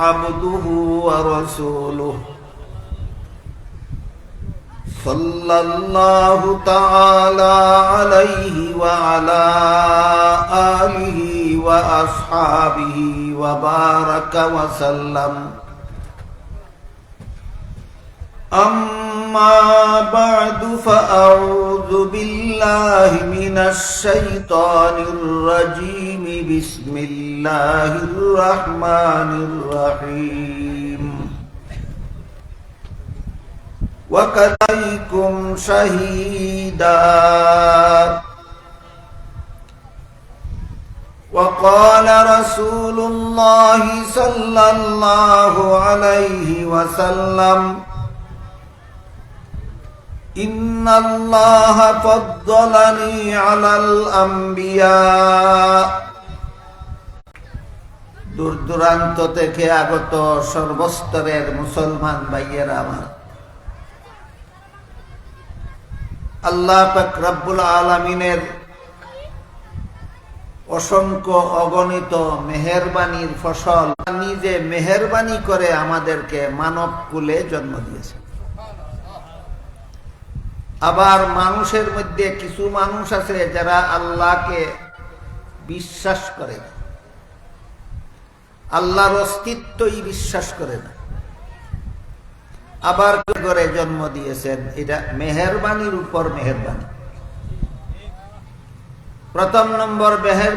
عبده ورسوله صلى الله تعالى عليه وعلى آله وأصحابه وبارك وسلم. أما بعد فأعوذ بالله من الشيطان الرجيم. بسم الله الرحمن الرحيم. وكفيكم شهيدا. وقال رسول الله صلى الله عليه وسلم: إن الله فضلني على الأنبياء. দূর দূরান্ত থেকে আগত সর্বস্তরের মুসলমান ভাইয়েরা আমার, আল্লাহ পাক রব্বুল আলামিনের অসংখ্য অগণিত মেহেরবানির ফসল, নিজে মেহেরবানি করে আমাদেরকে মানব কুলে জন্ম দিয়েছে। আবার মানুষের মধ্যে কিছু মানুষ আছে যারা আল্লাহকে বিশ্বাস করে না, আল্লাহর অস্তিত্বই বিশ্বাস করে না। আবার করে জন্ম দিয়েছেন, এটা মেহেরবানির উপর মেহেরবানি। প্রথম নম্বর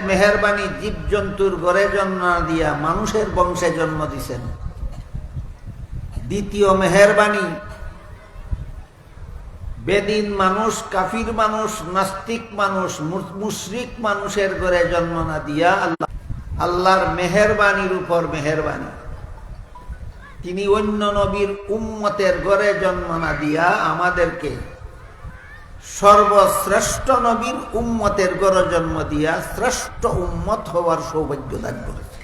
মেহেরবানি, জীব জন্তুর ঘরে জন্ম দিয়া মানুষের বংশে জন্ম দিয়েছেন। দ্বিতীয় মেহেরবানি, বেদিন মানুষ, কাফির মানুষ, নাস্তিক মানুষ, মুশরিক মানুষের ঘরে জন্ম না দিয়া আল্লাহর মেহেরবানির উপর মেহেরবানি, তিনি অন্য নবীর উম্মতের ঘরে জন্ম না দিয়া আমাদেরকে সর্বশ্রেষ্ঠ নবীর উম্মতের ঘরে জন্ম দিয়া শ্রেষ্ঠ উম্মত হওয়ার সৌভাগ্য দান করেছে।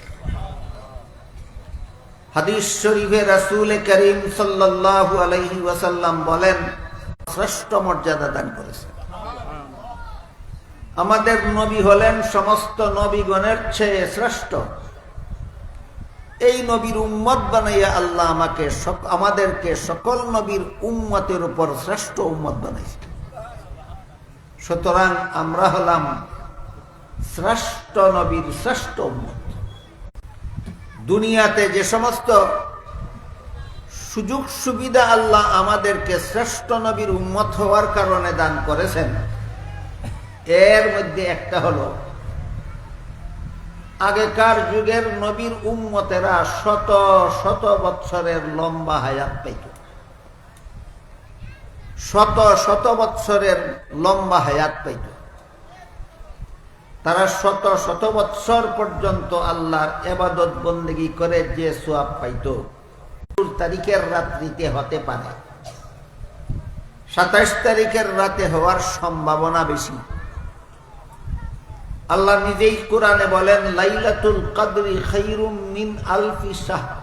হাদিস শরীফে রাসূল করিম সাল্লাল্লাহু আলাইহি ওয়াসাল্লাম বলেন, শ্রেষ্ঠ মর্যাদা দান করেছে। আমাদের নবী হলেন সমস্ত নবীগণের চেয়ে শ্রেষ্ঠ। এই নবীর উম্মত বানাইয়া আল্লাহ আমাদেরকে সকল নবীর উম্মতের উপর শ্রেষ্ঠ উম্মত বানাইছে। সুতরাং আমরা হলাম শ্রেষ্ঠ নবীর শ্রেষ্ঠ উম্মত। দুনিয়াতে যে সমস্ত সুযোগ সুবিধা আল্লাহ আমাদেরকে শ্রেষ্ঠ নবীর উম্মত হওয়ার কারণে দান করেছেন, এর মধ্যে একটা হলো, আগেকার যুগের নবীর উম্মতেরা শত শত বৎসরের লম্বা হায়াত পাইত। শত শত বৎসরের লম্বা হায়াত পাইত। তারা শত শত বৎসর পর্যন্ত আল্লাহর ইবাদত বন্দেগী করে যে সওয়াব পাইত, তারিখের রাত্রিতে হতে পারে, 27 তারিখের রাতে হওয়ার সম্ভাবনা বেশি। আল্লাহ নিজেই কোরআনে বলেন, লাইলাতুল কদরি খায়রুম মিন আলফি শাহর।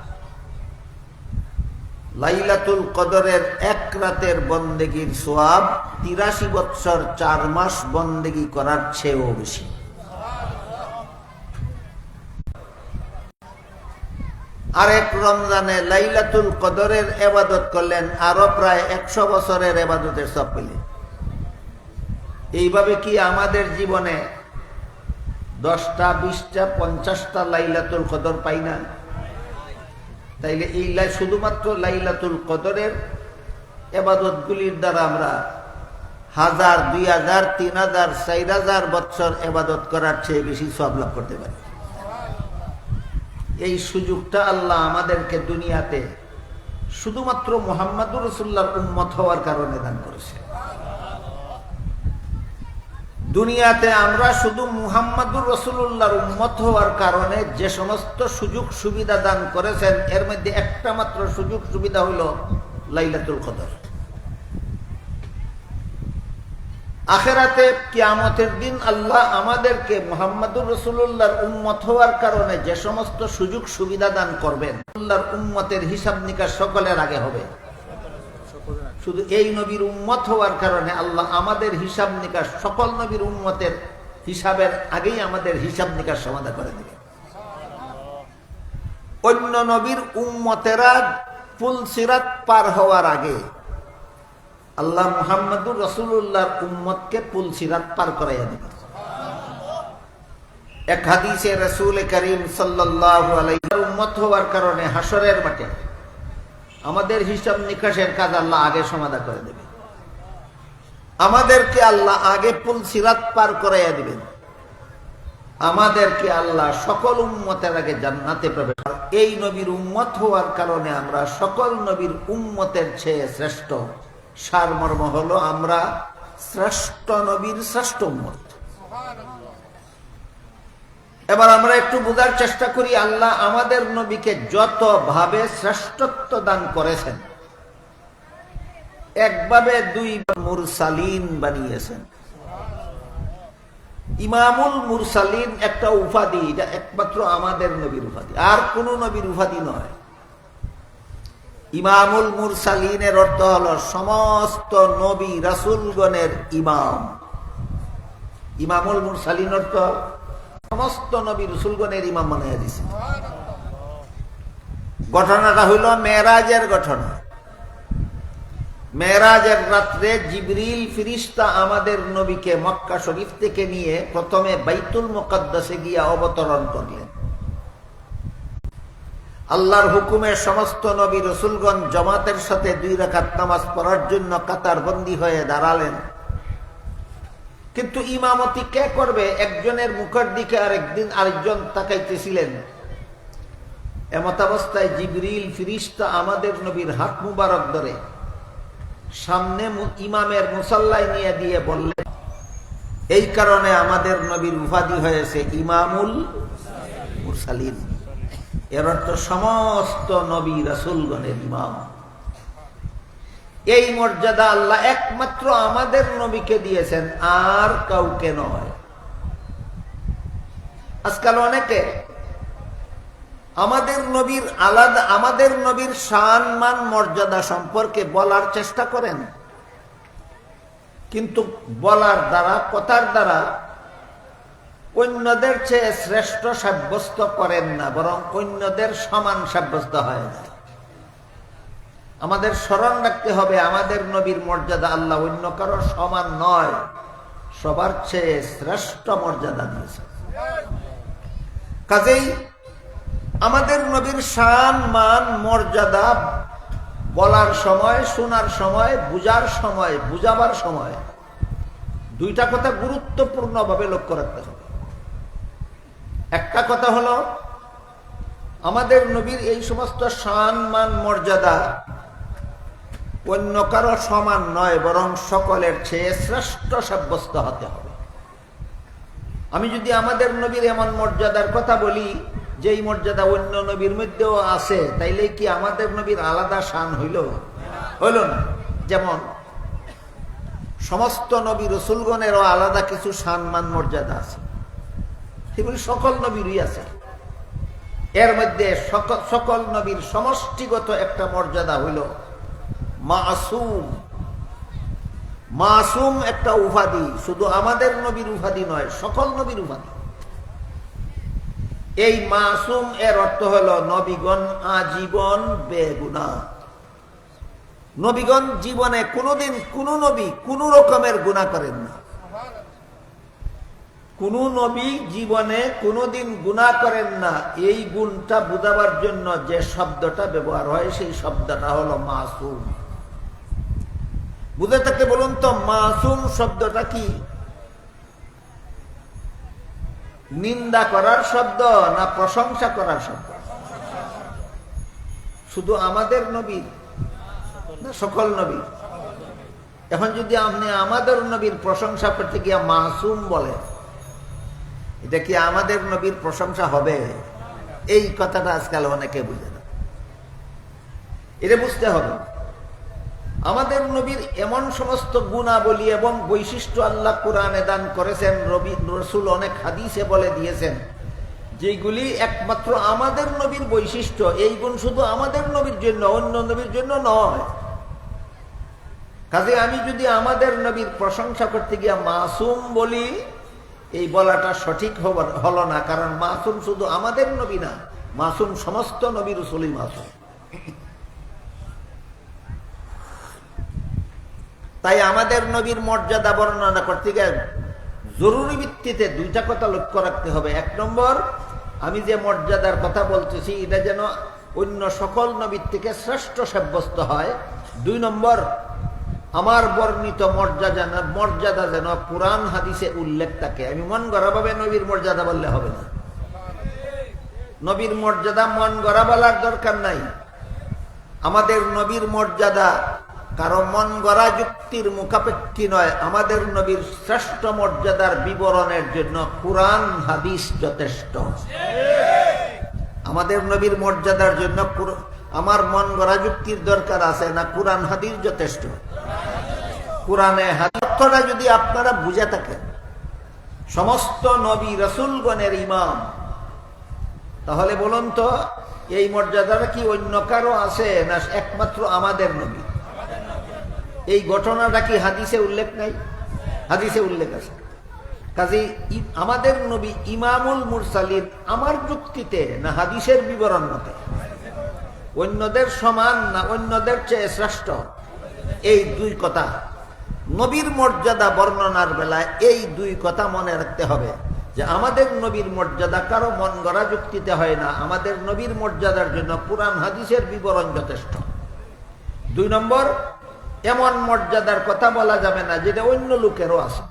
লাইলাতুল কদরের এক রাতের বন্দেগীর সওয়াব 83 বৎসর 4 মাস বন্দেগী করার চেয়েও বেশি। আরেক রমজানে লাইলাতুল কদরের ইবাদত করলেন, আরো প্রায় 100 বছরের ইবাদতের সওয়াব পেলেন। এইভাবে কি আমাদের জীবনে 10টা 20টা 50টা লাইলাতুল কদর পাই না? তাইলে এই শুধুমাত্র লাইলাতুল কদরের ইবাদতগুলির দ্বারা আমরা 1000, 2000, 3000, 4000 বছর ইবাদত করার চেয়ে বেশি সওয়াব লাভ করতে পারি। এই সুযোগটা আল্লাহ আমাদেরকে দুনিয়াতে শুধুমাত্র মুহাম্মদুর রাসূলুল্লাহর উম্মত হওয়ার কারণে দান করেছে। দুনিয়াতে আমরা শুধু মুহাম্মদুর রাসূলুল্লাহর উম্মত হওয়ার কারণে যে সমস্ত সুযোগ সুবিধা দান করেছেন, এর মধ্যে একটা মাত্র সুযোগ সুবিধা হলো লাইলাতুল কদর। আখিরাতে কিয়ামতের দিন আল্লাহ আমাদেরকে মুহাম্মদুর রাসূলুল্লাহর উম্মত হওয়ার কারণে যে সমস্ত সুযোগ সুবিধা দান করবেন, আল্লাহর উম্মতের হিসাব নিকাশ সকলের আগে হবে। শুধু এই নবীর উম্মত হওয়ার কারণে আল্লাহ আমাদের হিসাব নিকাশ সকল নবীর উম্মতের হিসাবের আগেই আমাদের হিসাব নিকাশ সমাধান করে দেবে। অন্য নবীর উম্মতেরা পুলসিরাত পার হওয়ার আগে আল্লাহ মুহাম্মদুর রাসূলুল্লাহর উম্মতকে পুলসিরাত পার করাইয়া দিবেন। এক হাদিসে রাসূল করিম সাল্লাল্লাহু আলাইহি ওয়াসাল্লাম উম্মত হওয়ার কারণে হাসরের মাঠে আমাদের হিসাব নিকাশের কাজ আল্লাহ আগে সমাধা করে দেবে। আমাদেরকে আল্লাহ আগে পুলসিরাত পার করাইয়া দিবেন। আমাদেরকে আল্লাহ সকল উম্মতের আগে জান্নাতে প্রবেশ। এই নবীর উম্মত হওয়ার কারণে আমরা সকল নবীর উম্মতের চেয়ে শ্রেষ্ঠ। সারমর্ম হলো আমরা শ্রেষ্ঠ নবীর শ্রেষ্ঠ উম্মত। এবার আমরা একটু বোঝার চেষ্টা করি, আল্লাহ আমাদের নবীকে যত ভাবে শ্রেষ্ঠত্ব দান করেছেন, একভাবে দুই মুরসালিন বানিয়েছেন। ইমামুল মুরসালিন একটা উপাধি, এটা একমাত্র আমাদের নবীর উপাধি, আর কোন নবীর উপাধি নয়। ইমামুল মুরসালিনের অর্থ হলো সমস্ত নবী রাসূলগণের ইমাম। ইমামুল মুরসালিন অর্থ সমস্ত নবী রাসূলগণের ইমাম বানাইয়া দিয়েছে। ঘটনাটা হইল মেরাজের ঘটনা। মেরাজের রাত্রে জিবরিল ফিরিস্তা আমাদের নবীকে মক্কা শরীফ থেকে নিয়ে প্রথমে বাইতুল মুকাদ্দাসে গিয়া অবতরণ করলেন। আল্লাহর হুকুমে সমস্ত নবী রাসূলগণ জামাতের সাথে 2 রাকাত নামাজ পড়ার জন্য কাতারবন্দি হয়ে দাঁড়ালেন। কিন্তু ইমামতি কে করবে? একজনের মুখের দিকে আরেকজন তাকাইতেছিলেন। এমত অবস্থায় জিবরিল ফিরিস্তা আমাদের নবীর হাত মুবারক ধরে সামনে ইমামের মুসাল্লায় নিয়ে দিয়ে বললেন, এই কারণে আমাদের নবীর উপাধি হয়েছে ইমামুল মুরসালিন। এর অর্থ সমস্ত নবী রাসূলগণের ইমাম। এই মর্যাদা আল্লাহ একমাত্র আমাদের নবীকে দিয়েছেন, আর কাউকে নয়। আজকাল অনেকে আমাদের নবীর আলাদা, আমাদের নবীর শান মান মর্যাদা সম্পর্কে বলার চেষ্টা করেন, কিন্তু বলার দ্বারা, কথার দ্বারা অন্যদের চেয়ে শ্রেষ্ঠ সাব্যস্ত করেন না, বরং অন্যদের সমান সাব্যস্ত হয়ে যায়। আমাদের স্মরণ রাখতে হবে, আমাদের নবীর মর্যাদা আল্লাহ অন্য কারো সমান নয়, সবার চেয়ে শ্রেষ্ঠ মর্যাদা দিয়েছে। কাজেই আমাদের নবীর শান মান মর্যাদা বলার সময়, শোনার সময়, বুঝার সময়, বুঝাবার সময় দুইটা কথা গুরুত্বপূর্ণভাবে লক্ষ্য রাখতে হবে। একটা কথা হলো, আমাদের নবীর এই সমস্ত শান মান মর্যাদা অন্য কারো সমান নয়, বরং সকলের চেয়ে শ্রেষ্ঠ সাব্যস্ত হতে হবে। আমি যদি আমাদের নবীর এমন মর্যাদার কথা বলি যেই মর্যাদা অন্য নবীর মধ্যেও আছে, তাইলে কি আমাদের নবীর আলাদা শান হইল? হইল না। যেমন সমস্ত নবী রাসূলগণেরও আলাদা কিছু সম্মান মর্যাদা আছে, সেগুলি সকল নবীরই আছে। এর মধ্যে সকল নবীর সমষ্টিগত একটা মর্যাদা হইল মাসুম। মাসুম একটা উপাধি, শুধু আমাদের নবীর উপাধি নয়, সকল নবীর উপাধি। এই মাসুম এর অর্থ হলো নবীগণ আজীবন বেগুনাহ। নবীগণ জীবনে কোনোদিন কোন নবী কোন রকমের গুনাহ করেন না। কোন নবী জীবনে কোনোদিন গুনাহ করেন না। এই গুণটা বোঝাবার জন্য যে শব্দটা ব্যবহার হয়, সেই শব্দটা হলো মাসুম। বুঝে থাকতে বলুন তো, মাসুম শব্দটা কি? নিন্দা করার শব্দ না প্রশংসা করার শব্দ? শুধু আমাদের নবী না সকল নবী? এখন যদি আপনি আমাদের নবীর প্রশংসা করতে গিয়ে মাসুম বলে, এটা কি আমাদের নবীর প্রশংসা হবে? এই কথাটা আজকাল অনেকে বুঝে না। এটা বুঝতে হবে, আমাদের নবীর এমন সমস্ত গুণাবলী এবং বৈশিষ্ট্য আল্লাহ কোরআনে দান করেছেন, রাসূল অনেক হাদিসে বলে দিয়েছেন, যেগুলি একমাত্র আমাদের নবীর বৈশিষ্ট্য। এই গুণ শুধু আমাদের নবীর জন্য, অন্য নবীর জন্য নয়। কাজে আমি যদি আমাদের নবীর প্রশংসা করতে গিয়ে মাসুম বলি, এই বলাটা সঠিক হলো না, কারণ মাসুম শুধু আমাদের নবী না, মাসুম, সমস্ত নবী রাসূলই মাসুম। তাই আমাদের নবীর মর্যাদা বর্ণনা করতে গিয়ে জরুরি ভিত্তিতে দুইটা কথা লক্ষ্য রাখতে হবে। এক নম্বর, আমি যে মর্যাদার কথা বলতেছি এটা যেন অন্য সকল নবীর থেকে শ্রেষ্ঠ সাব্যস্ত হয়। দুই নম্বর, আমার বর্ণিত মর্যাদা যেন কুরআন হাদিসে উল্লেখ থাকে। আমি মন গড়াভাবে নবীর মর্যাদা বললে হবে না। নবীর মর্যাদা মন গড়া বলার দরকার নাই। আমাদের নবীর মর্যাদা কারো মন গড়া যুক্তির মুখাপেক্ষী নয়। আমাদের নবীর শ্রেষ্ঠ মর্যাদার বিবরণের জন্য কুরআন হাদিস যথেষ্ট। আমাদের নবীর মর্যাদার জন্য আমার মন গড়া যুক্তির দরকার আছে না, কুরআন হাদিস যথেষ্ট। কুরআনে হাদিসটা যদি আপনারা বুঝে থাকেন সমস্ত নবী রাসূলগণের ইমাম, তাহলে বলুন তো এই মর্যাদাটা কি অন্য কারো আছে না একমাত্র আমাদের নবী? এই ঘটনাটা কি হাদিসে উল্লেখ নাই? হাদিসে উল্লেখ আছে। কাজেই আমাদের নবী ইমামুল মুরসালিন আমার যুক্তিতে না হাদিসের বিবরণ মতে? অন্যদের সমান না অন্যদের চেয়ে শ্রেষ্ঠ? এই দুই কথা নবীর মর্যাদা বর্ণনার বেলায় এই দুই কথা মনে রাখতে হবে যে আমাদের নবীর মর্যাদা কারো মন গড়া যুক্তিতে হয় না। আমাদের নবীর মর্যাদার জন্য কুরআন হাদিসের বিবরণ যথেষ্ট। দুই নম্বর, এমন মর্যাদার কথা বলা যাবে না যেটা অন্য লোকেরও আছে।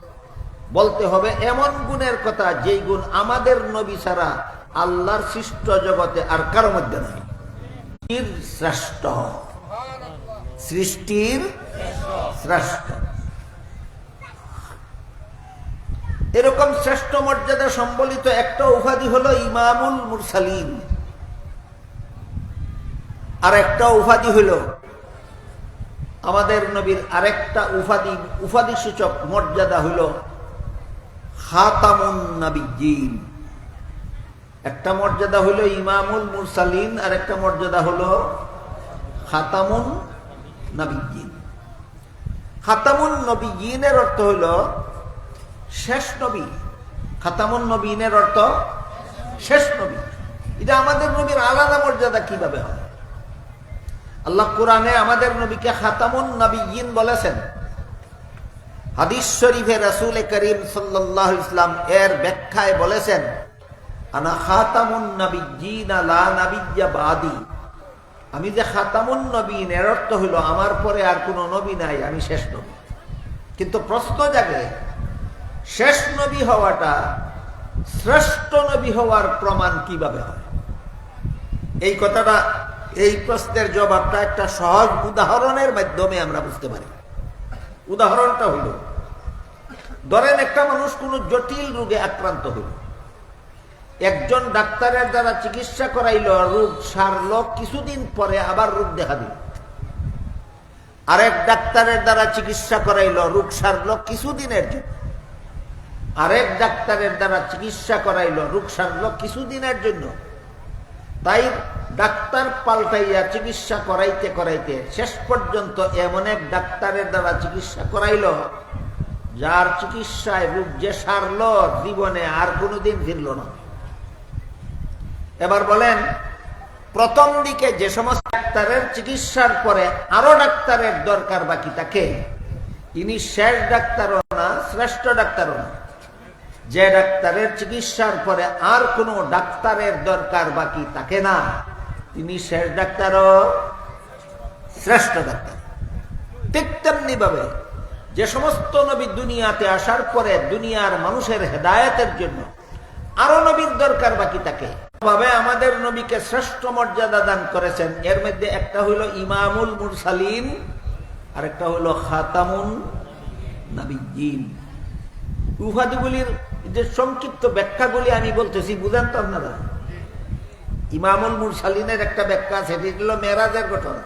বলতে হবে এমন গুণের কথা যেই গুণ আমাদের নবী ছাড়া আল্লাহর সৃষ্ট জগতে আর কারো মধ্যে নাই। শ্রেষ্ঠ, সৃষ্টির শ্রেষ্ঠ। এরকম শ্রেষ্ঠ মর্যাদা সম্বলিত একটা উপাধি হলো ইমামুল মুরসালিন, আর একটা উপাধি হলো আমাদের নবীর আরেকটা উপাধি সূচক মর্যাদা হইল খাতামুন নবিয়্যিন। একটা মর্যাদা হইল ইমামুল মুরসালিন, আর একটা মর্যাদা হলো খাতামুন নবিয়্যিন। খাতামুন নবিয়্যিনের অর্থ হইল শেষ নবী। খাতামুন নবিয়্যিনের অর্থ শেষ নবী। এটা আমাদের নবীর আলাদা মর্যাদা কিভাবে হয়? আল্লাহ কোরআনে আমাদের নবীকে খাতামুন নবিয়্যিন বলেছেন। হাদিস শরীফে রাসূল করিম সাল্লাল্লাহু আলাইহি ওয়াসাল্লাম এর ব্যাখ্যায় বলেছেন, আনা খাতামুন নবিয়্যিন লা নাবিয়্যা বাদি। আমি যে খাতামুন নবিয়্যিন এর অর্থ হলো আমার পরে আর কোনো নবী নাই, আমি শেষ নবী। কিন্তু প্রশ্ন জাগে, শেষ নবী হওয়াটা শ্রেষ্ঠ নবী হওয়ার প্রমাণ কিভাবে হয়? এই কথাটা, এই প্রশ্নের জবাবটা একটা সহজ উদাহরণের মাধ্যমে আমরা বুঝতে পারি। উদাহরণটা হইল, ধরেন একটা মানুষ কোন জটিল রোগে আক্রান্ত হইল, একজন ডাক্তারের দ্বারা চিকিৎসা করাইল, রোগ সারল, কিছুদিন পরে আবার রোগ দেখা দিল। আরেক ডাক্তারের দ্বারা চিকিৎসা করাইল, রোগ সারল কিছুদিনের জন্য। আরেক ডাক্তারের দ্বারা চিকিৎসা করাইল, রোগ সারল কিছুদিনের জন্য। তাই ডাক্তার পাল্টাইয়া চিকিৎসা করাইতে করাইতে শেষ পর্যন্ত এমন এক ডাক্তারের দ্বারা চিকিৎসা করাইল যার চিকিৎসায় রোগ যে সারল, জীবনে আর কোনোদিন ফিরল না। এবার বলেন, প্রথম দিকে যে সমস্ত ডাক্তারের চিকিৎসার পরে আরো ডাক্তারের দরকার বাকি থাকে, ইনি শেষ ডাক্তারও না, শ্রেষ্ঠ ডাক্তারও না। যে ডাক্তারের চিকিৎসার পরে আর কোনো ডাক্তারের দরকার বাকি থাকে না, তিনি শেষ ডাক্তারও শ্রেষ্ঠ ডাক্তার। ঠিক তেমনি ভাবে যে সমস্ত নবী দুনিয়াতে আসার পরে দুনিয়ার মানুষের হেদায়েতের জন্য আরো নবীর দরকার বাকি থাকে, ভাবে আমাদের নবীকে শ্রেষ্ঠ মর্যাদা দান করেছেন। এর মধ্যে একটা হইল ইমামুল মুরসালিন, আর একটা হইল খাতামুন নবিয়্যিন। উপাধিগুলির যে সংক্ষিপ্ত ব্যাখ্যাগুলি আমি বলতেছি, বুঝেন তো আপনারা? ইমামুল মুরসালিনের একটা ব্যাখ্যা আছে, এটি হলো মেরাজের ঘটনা।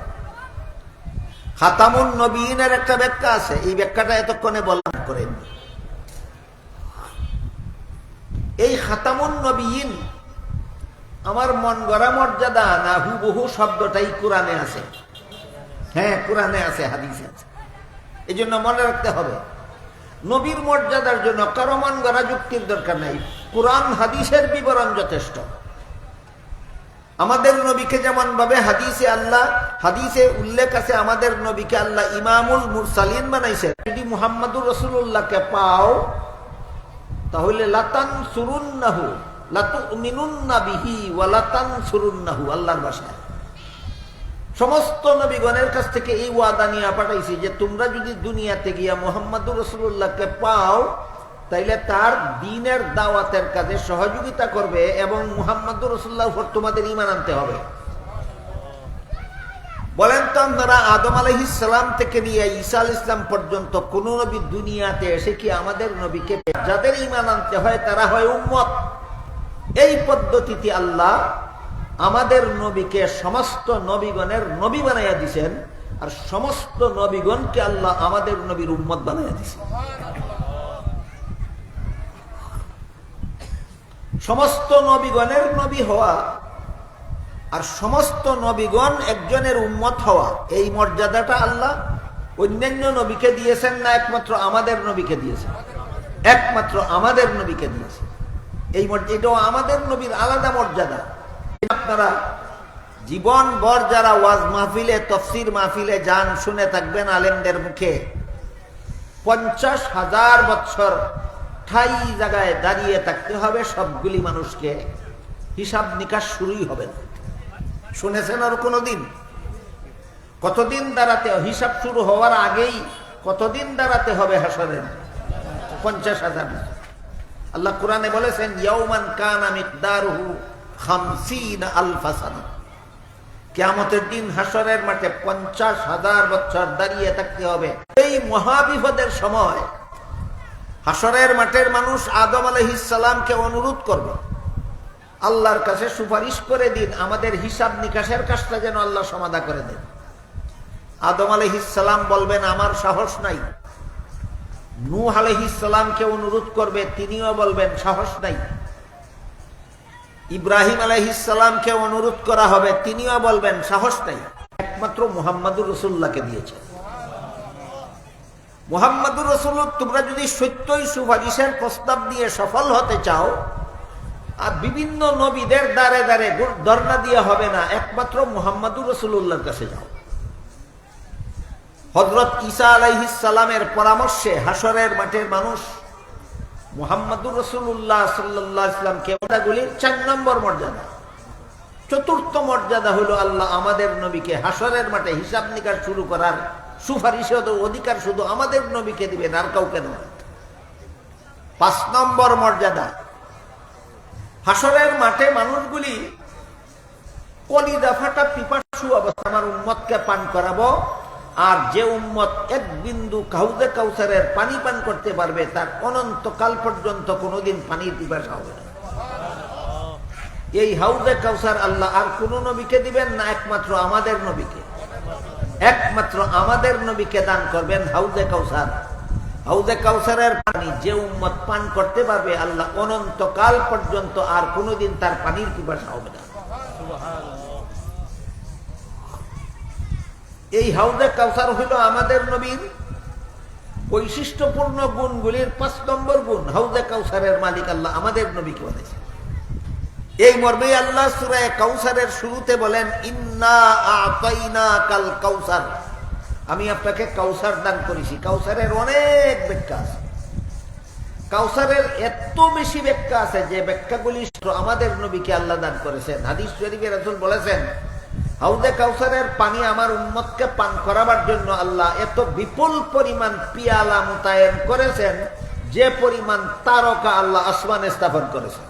খাতামুন নবিয়্যিনের একটা ব্যাখ্যা আছে, এই ব্যাখ্যাটা এতক্ষণে বললাম করেন। এই খাতামুন নবিয়্যিন আমার মন গড়া মর্যাদা না, হুবহু শব্দটাই কোরআনে আছে। হ্যাঁ, কোরআনে আছে, হাদিসে আছে। এই জন্য মনে রাখতে হবে, নবীর মর্যাদার জন্য কারো মন গড়া যুক্তির দরকার নাই, কোরআন হাদিসের বিবরণ যথেষ্ট। আমাদের নবীকে যেমন ভাবে হাদিসে উল্লেখ আছে আমাদের নবীকে আল্লাহ ইমামুল মুরসালিন বানাইছে। যদি মুহাম্মাদুর রাসূলুল্লাহকে পাও তাহলে লাতানসুরুন্নাহু লাতুমিনুন্না বিহি ওয়া লাতানসুরুন্নাহু, আল্লাহর ভাষায় সমস্ত নবীগণের কাছ থেকে এই ওয়াদা নিয়ে পাঠাইছি যে তোমরা যদি দুনিয়াতে গিয়া মুহাম্মাদুর রাসূলুল্লাহকে পাও তাইলে তার দ্বীনের দাওয়াতের কাজে সহযোগিতা করবে এবং মুহাম্মাদুর রাসূলুল্লাহর উপর তোমাদের ঈমান আনতে হবে। বলেন তো আপনারা আদম আলাইহিস সালাম থেকে নিয়ে ঈসা আলাইহিস সালাম পর্যন্ত কোন নবী দুনিয়াতে এসে কি আমাদের নবীকে যাদের ঈমান আনতে হয় তারা হয় উম্মত। এই পদ্ধতিতে আল্লাহ আমাদের নবীকে সমস্ত নবীগণের নবী বানাইয়া দিয়েছেন, আর সমস্ত নবীগণকে আল্লাহ আমাদের নবীর উম্মত বানাইয়া দিয়েছেন। সমস্ত নবীগণের নবী হওয়া আর সমস্ত নবীগণ একজনের উম্মত হওয়া, এই মর্যাদাটা আল্লাহ অন্যান্য নবীকে দিয়েছেন না একমাত্র আমাদের নবীকে দিয়েছেন? একমাত্র আমাদের নবীকে দিয়েছেন। এই এটাও আমাদের নবীর আলাদা মর্যাদা। আপনারা জীবন ভর যারা ওয়াজ মাহফিলে তাফসীর মাহফিলে যান শুনে থাকবেন আলেমদের মুখে, 50,000 বছর ঠাই জায়গায় দাঁড়িয়ে থাকতে হবে সবগুলি মানুষকে, হিসাব নিকাশ শুরুই হবে না। শুনেছেন আর কোনদিন? কতদিন দাঁড়াতে, হিসাব শুরু হওয়ার আগেই কতদিন দাঁড়াতে হবে হাসরে? 50,000। আল্লাহ কোরআনে বলেছেন ইয়াউমান কানা মিকদারুহু 50 আলফা সানা। কিয়ামতের দিন হাসরের মাঠে 50,000 বছর দাঁড়িয়ে থাকতে হবে। এই মহাবিপদের সময় হাসরের মাঠের মানুষ আদম আলাইহিস সালামকে অনুরোধ করবে, আল্লাহর কাছে সুপারিশ করে দিন আমাদের হিসাব নিকাশের কাজটা যেন আল্লাহ সমাধা করে দেন। আদম আলাইহিস সালাম বলবেন আমার সাহস নাই। নূহ আলাইহিস সালামকে অনুরোধ করবে, তিনিও বলবেন সাহস নাই। ইব্রাহিম আলাইহিস সালামকে অনুরোধ করা হবে, তিনিও বলবেন সাহস নাই। একমাত্র মুহাম্মাদুর রাসূলুল্লাহকে দিয়েছে। মুহাম্মাদুর রাসূলুল্লাহ, তোমরা যদি সত্যই সুপারিশের প্রস্তাব দিয়ে সফল হতে চাও, আর বিভিন্ন নবীদের দ্বারে দ্বারে ধর্ণা দিয়ে হবে না, একমাত্র মুহাম্মাদুর রাসূলুল্লাহর কাছে যাও। হযরত ঈসা আলাইহিস সালামের পরামর্শে হাসরের মাঠের মানুষ মুহাম্মাদুর রাসূলুল্লাহ সাল্লাল্লাহু আলাইহি ওয়াসাল্লামকে ওটাগুলির 4 নম্বর মর্যাদা। চতুর্থ মর্যাদা হলো আল্লাহ আমাদের নবীকে হাসরের মাঠে হিসাব নিকাশ শুরু করার সুপারিশের অধিকার শুধু আমাদের নবীকে দিবেন, আর কাউকে নয়। 5 নম্বর মর্যাদা, হাসরের মাঠে মানুষগুলি কলিজা ফাটা পিপাসু অবস্থা আমার উম্মতকে পান করাবো, আর যে উম্মত এক বিন্দু হাউজে কাউসারের পানি পান করতে পারবে তার অনন্তকাল পর্যন্ত কোনোদিন পানির পিপাসা হবে না। এই হাউজে কাউসার আল্লাহ আর কোন নবীকে দিবেন না, একমাত্র আমাদের নবীকে। একমাত্র আমাদের নবীকে দান করবেন হাউজে কাউসার। হাউজে কাউসারের পানি যে উম্মত পান করতে পারবে আল্লাহ অনন্তকাল পর্যন্ত আর কোনোদিন তার পানির পিপাসা হবে না। এই হাউজে কাউসার হইল আমাদের নবীর বৈশিষ্ট্যপূর্ণ গুণগুলির 5 নম্বর গুণ। হাউজে কাউসারের মালিক আল্লাহ আমাদের নবীকে বলেছে। এই মর্মে আল্লাহ সূরা কাউসারের শুরুতে বলেন ইন্না আ'তাইনাকাল কাউসার, আমি আপনাকে কাউসার দান করেছি। কাউসারের অনেক ব্যাখ্যা আছে, কাউসারের এত বেশি ব্যাখ্যা আছে যে ব্যাখ্যাগুলি আমাদের নবীকে আল্লাহ দান করেছেন। হাদিস শরীফে রাসূল বলেছেন হাউজে কাউসারের পানি আমার উম্মতকে পান করাবার জন্য আল্লাহ এত বিপুল পরিমাণ পিয়ালা মোতায়েন করেছেন যে পরিমাণ তারকা আল্লাহ আসমানে স্থাপন করেছেন।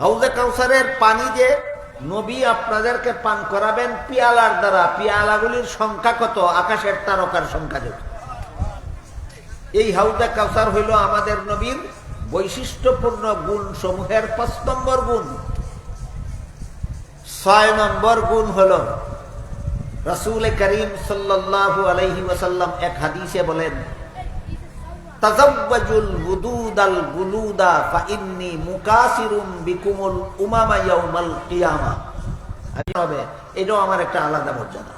হাউজে কাউসারের পানি যে নবী আপনাদেরকে পান করাবেন পিয়ালার দ্বারা, পিয়ালাগুলির সংখ্যা কত? আকাশের তারকার সংখ্যা যত। এই হাউজে কাউসার হইল আমাদের নবীর বৈশিষ্ট্যপূর্ণ গুণ সমূহের 5 নম্বর গুণ। 6 নম্বর গুণ হলো রাসূল করিম সাল্লাল্লাহু আলাইহি ওয়াসাল্লাম এক হাদিসে বলেন তাযাওয়াজুল বুদুদাল বুলুদা ফাইন্নী মুকাসিরুম বিকুমুল উমামা ইয়াউমাল কিয়ামা। এটাও আমার একটা আলাদা মর্যাদা।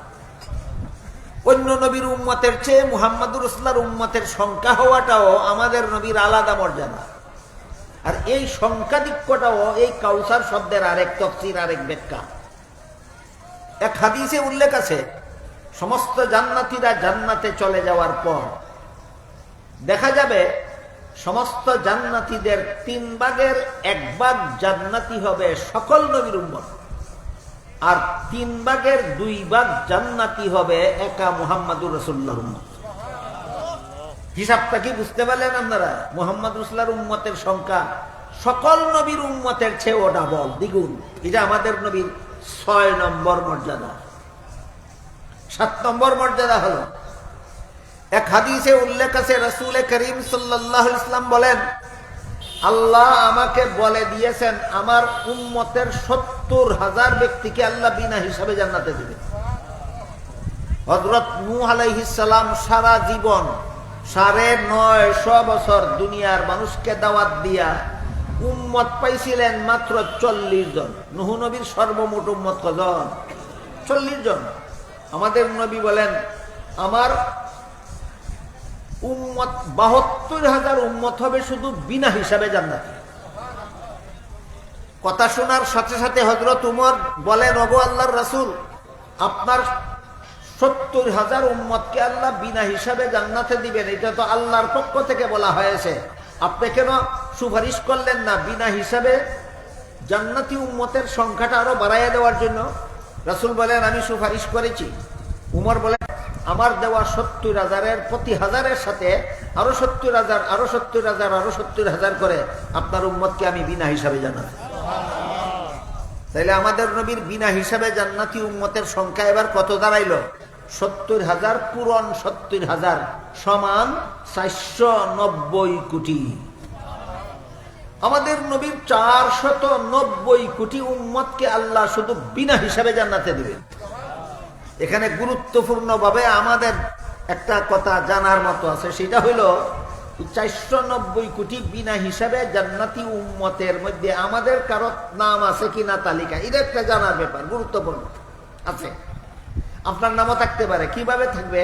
অন্য নবীর উম্মতের চেয়ে মুহাম্মাদুর রাসূলুল্লাহর উম্মতের সংখ্যা হওয়াটাও আমাদের নবীর আলাদা মর্যাদা। আর এই সংখ্যাধিক্যটাও এই কাউসার শব্দের আরেক তফসির, আরেক ব্যাখ্যা। এক হাদিসে উল্লেখ আছে, সমস্ত জান্নাতীরা জান্নাতে চলে যাওয়ার পর দেখা যাবে সমস্ত জান্নাতীদের 3 ভাগের 1 ভাগ জান্নাতি হবে সকল নবীর উম্মত, আর 3 ভাগের 2 ভাগ জান্নাতি হবে একা মুহাম্মাদুর রাসূলুল্লাহর উম্মত। হিসাবটা কি বুঝতে পারলেন আপনারা? মুহাম্মদ রাসূলুল্লাহর উম্মতের সংখ্যা সকল নবীর উম্মতের চেয়েও ডাবল, দ্বিগুণ। এটা আমাদের নবীর 6 নম্বর মর্যাদা। 7 নম্বর মর্যাদা হলো, এক হাদিসে উল্লেখ আছে, রাসূল করিম সাল্লাল্লাহু আলাইহি ওয়াসাল্লাম বলেন, আল্লাহ আমাকে বলে দিয়েছেন আমার উম্মতের 70,000 ব্যক্তিকে আল্লাহ বিনা হিসাবে জান্নাতে দিবে। হযরত নূহ আলাইহিস সালাম সারা জীবন 950 বছর দুনিয়ার মানুষকে দাওয়াত দিয়া উম্মত পাইছিলেন মাত্র 40 জন। নূহ নবীর সর্বমোট উম্মত কজন? 40 জন। আমাদের নবী বলেন আমার উম্মত 72,000 উম্মত হবে শুধু বিনা হিসাবে জান্নাতি। কথা শোনার সাথে সাথে হযরত উমর বলেন, ওগো আল্লাহর রাসূল, আপনার 70,000 উম্মতকে আল্লাহ বিনা হিসাবে জান্নাতে দিবেন, এটা তো আল্লাহর পক্ষ থেকে বলা হয়েছে, আপনি কেন সুপারিশ করলেন না বিনা হিসাবে জান্নাতি উম্মতের সংখ্যাটা আরো বাড়াইয়া দেওয়ার জন্য? রাসূল বলেন, আমি সুপারিশ করেছি। উমর বলেন, আমার দেওয়া 70,000-এর প্রতি হাজারের সাথে আরো 70,000, আরো 70,000, আরো 70,000 করে আপনার উম্মতকে আমি বিনা হিসাবে জানাবো। তাইলে আমাদের নবীর বিনা হিসাবে জান্নাতি উম্মতের সংখ্যা এবার কত দাঁড়াইল? 70,000 পূরণ 70,000 সমান 490 কোটি। আমাদের নবীর 490 কোটি উম্মতকে আল্লাহ শুধু বিনা হিসাবে জান্নাতে দিবেন। এখানে গুরুত্বপূর্ণ ভাবে আমাদের একটা কথা জানার মতো আছে, সেটা হইল 490 কোটি বিনা হিসাবে জান্নাতি উম্মতের মধ্যে আমাদের কারো নাম আছে কিনা তালিকা, এটা একটা জানার ব্যাপার, গুরুত্বপূর্ণ আছে। আপনার নামও থাকতে পারে। কিভাবে থাকবে?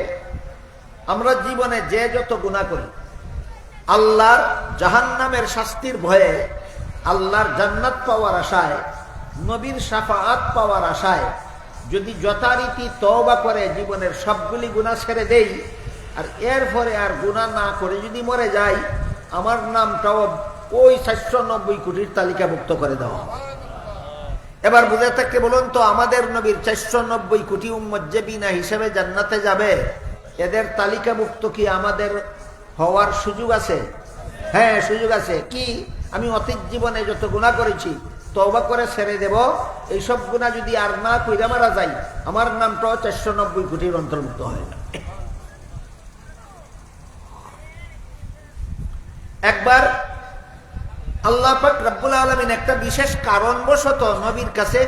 আমরা জীবনে যে যত গুনাহ করি, আল্লাহর জাহান্নামের শাস্তির ভয়ে, আল্লাহর জান্নাত পাওয়ার আশায়, নবীর শাফাআত পাওয়ার আশায় যদি যথারীতি তওবা করে জীবনের সবগুলি গুনাহ ছেড়ে দেই, আর এরপরে আর গুনাহ না করে যদি মরে যাই, আমার নামটাও ওই 490 কোটির তালিকাভুক্ত করে দেওয়া। এবার বুঝে থাকতে বলুন তো, আমাদের নবীর 490 কোটি উম্মত যে বিনা হিসেবে জান্নাতে যাবে, এদের তালিকাভুক্ত কি আমাদের হওয়ার সুযোগ আছে? হ্যাঁ, সুযোগ আছে। কি? আমি অতীত জীবনে যত গুনাহ করেছি তওবা করে ছেড়ে দেব, এইসব গুনাহ যদি আর না কইরা মারা যাই, আমার নামটাও 490 কোটির অন্তর্ভুক্ত হয় না। একবার আল্লাহ পাক রব্বুল আলামিন একটা বিশেষ কারণবশত নবীর কাছে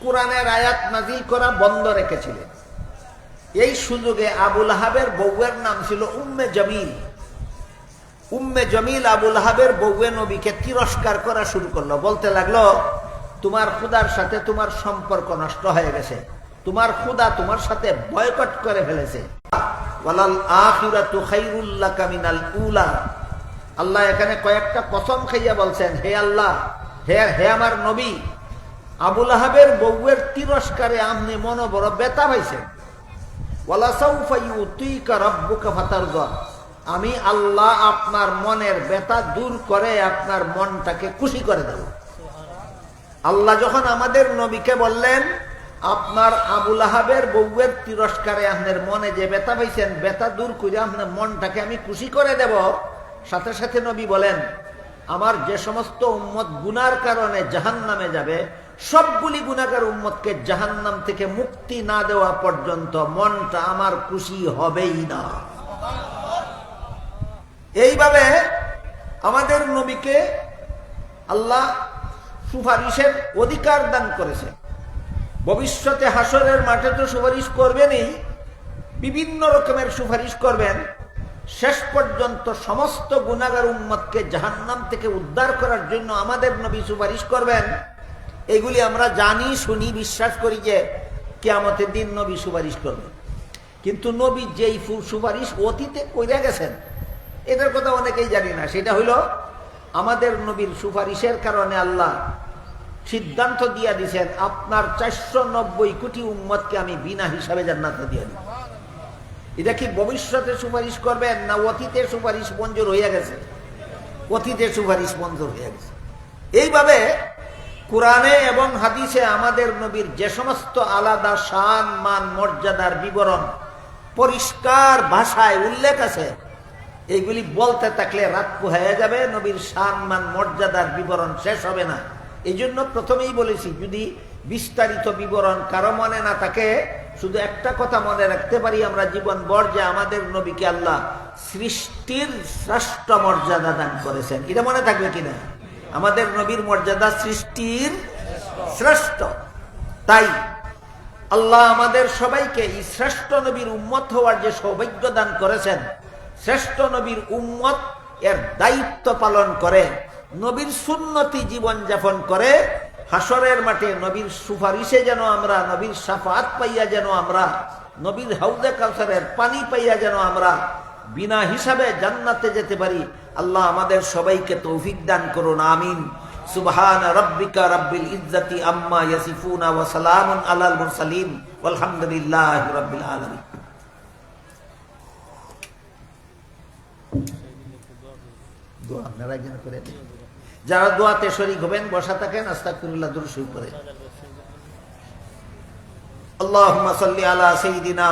কোরআনের আয়াত নাজিল করা বন্ধ রেখেছিলেন। এই সুযোগে আবুল আহাবের বউয়ের নাম ছিল উম্মে জমিল। উম্মে জমিল আবুল আহাবের বউয়ে নবীকে তিরস্কার করা শুরু করলো, বলতে লাগলো, তোমার খুদার সাথে তোমার সম্পর্ক নষ্ট হয়ে গেছে, তোমার খুদা তোমার সাথে বয়কট করে ফেলেছে। ওয়ালাল আখিরাতু খায়রুল লাকা মিনাল উলা। আল্লাহ এখানে কয়েকটা কসম খাইয়া বলছেন, হে আল্লাহ, হে আমার নবী, আবুল আহাবের বউয়ের তিরস্কারে আপনি মন বড় ব্যথা পাইছেন। ওয়ালা সাউফা ইউতিকা রাব্বুকা ফাতারদা। আমি আল্লাহ আপনার মনের ব্যথা দূর করে আপনার মনটাকে খুশি করে দেব। আল্লাহ যখন আমাদের নবীকে বললেন, আপনার আবুল আহাবের বউয়ের তিরস্কারে আপনার মনে যে ব্যথা পাইছেন, ব্যথা দূর করে আপনার মনটাকে আমি খুশি করে দেব, সাথে সাথে নবী বলেন, আমার যে সমস্ত উম্মত গুনার কারণে জাহান্নামে যাবে, সবগুলি গুনাহগার উম্মতকে জাহান্নাম থেকে মুক্তি না দেওয়া পর্যন্ত মনটা আমার খুশি হবেই না। এইভাবে আমাদের নবীকে আল্লাহ সুপারিশের অধিকার দান করেছে। ভবিষ্যতে হাসরের মাঠে তো সুপারিশ করবেনই, বিভিন্ন রকমের সুপারিশ করবেন। শেষ পর্যন্ত সমস্ত গুনাহগার উম্মতকে জাহান্নাম থেকে উদ্ধার করার জন্য আমাদের নবী সুপারিশ করবেন। এগুলি আমরা জানি, শুনি, বিশ্বাস করি যে কিয়ামতের দিন নবী সুপারিশ করবেন। কিন্তু নবী যেই সুপারিশ অতীতে কইরা গেছেন, এটার কথা অনেকেই জানি না। সেটা হইল আমাদের নবীর সুপারিশের কারণে আল্লাহ সিদ্ধান্ত দিয়া দিয়েছেন আপনার 490 কোটি উম্মতকে আমি বিনা হিসাবে জান্নাতে দিয়ে দিব। এটা কি ভবিষ্যতে সুপারিশ করবেন না অতীতের সুপারিশ মঞ্জুর হয়ে গেছে? অতীতের সুপারিশ মঞ্জুর হয়ে গেছে। এইভাবে কোরআনে এবং হাদিসে আমাদের নবীর যে সমস্ত আলাদা শান মান মর্যাদার বিবরণ পরিষ্কার ভাষায় উল্লেখ আছে, এইগুলি বলতে থাকলে রাত পোহাইয়া যাবে, নবীর শান মান মর্যাদার বিবরণ শেষ হবে না। এই জন্য প্রথমেই বলেছি, যদি বিস্তারিত বিবরণ কারো মনে না থাকে, শুধু একটা কথা মনে রাখতে পারি আমরা জীবন ভর যে আমাদের নবীকে আল্লাহ সৃষ্টির শ্রেষ্ঠ মর্যাদা দান করেছেন। এটা মনে থাকবে কিনা? আমাদের নবীর মর্যাদা সৃষ্টির শ্রেষ্ঠ। তাই আল্লাহ আমাদের সবাইকে এই শ্রেষ্ঠ নবীর উম্মত হওয়ার যে সৌভাগ্য দান করেছেন, শ্রেষ্ঠ নবীর উম্মত এর দায়িত্ব পালন করে নবীর সুন্নতি জীবন যাপন করে হাসরের মাঠে নবীর সুপারিশে যেন আমরা, নবীর শাফাত পাইয়া যেন আমরা, নবীর হাউজে কাউসারের পানি পাইয়া যেন আমরা বিনা হিসাবে জান্নাতে যেতে পারি। আল্লাহ আমাদের সবাইকে তৌফিক দান করুন, আমিন। সুবহান রাব্বিকা রাব্বিল ইজ্জাতি আম্মা ইয়াসিফুনা ওয়া সালামুন আলাল মুরসালিন ওয়ালহামদুলিল্লাহি রাব্বিল আলামিন। দোয়া আপনারা যেন করেন। যারা দোয়াতে শরীক হবেন বসা থাকেন, আস্তাগফিরুল্লাহ দুরূদ শরীফ পড়ে। আল্লাহুম্মা সাল্লি আলা সাইয়্যিদিনা